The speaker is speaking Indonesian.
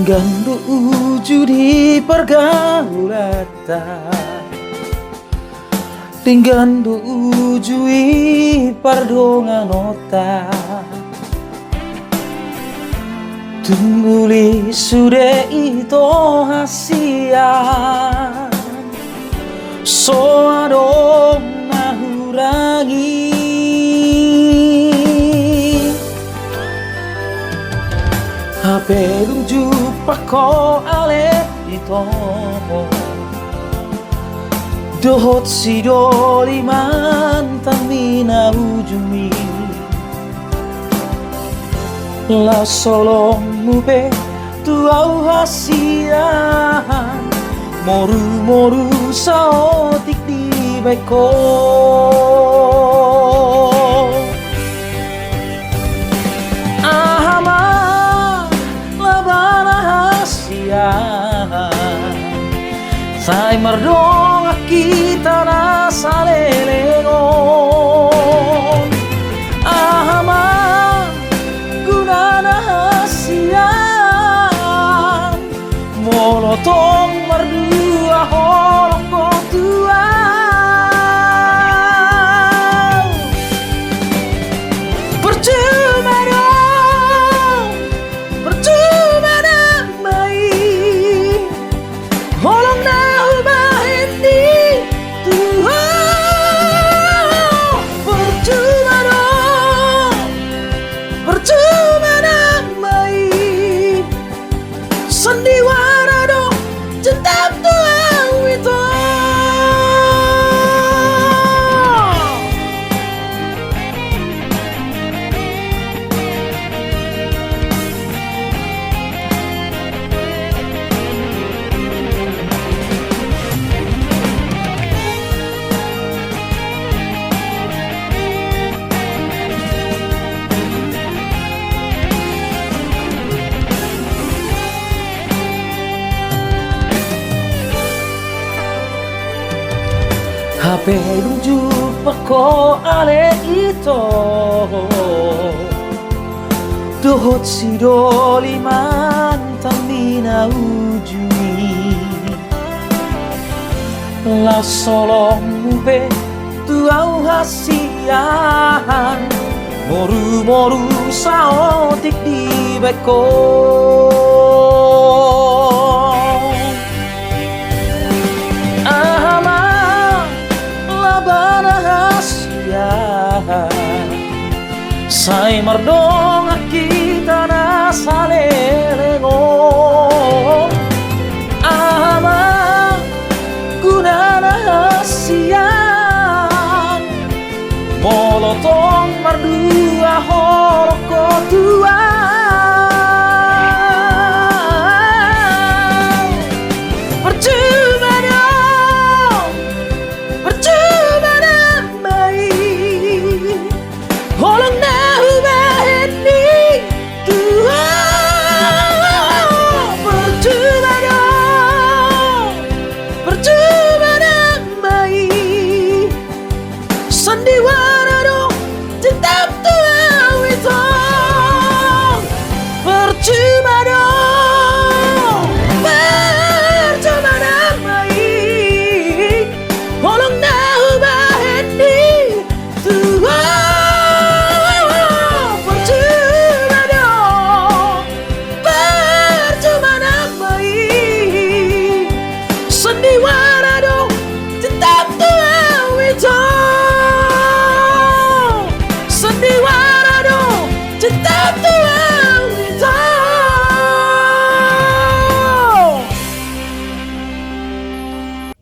Ganggu uju di pergaulata Tinggandu ujui pardonganota Tungguli sude ito hasian So adong nahurangi Hape luju pako ale ito Dohot si doli mantan mina ujumi La solong mupe tuau hasian Moru-moru saotik di beko Ahama labana hasian Sai merdong kita nasa lelegon Ahama guna hasian Molotong merdua holoko tuan Percuma dong Percuma damai Holong na ubahendi Tuhan Percuma dong Percuma damai Sandiwara dong Jentap tuang itu Hape luju pako ale ito Dohot si doli mantan mina ujui La solong mupe tuau hasian Moru-moru saotik di beko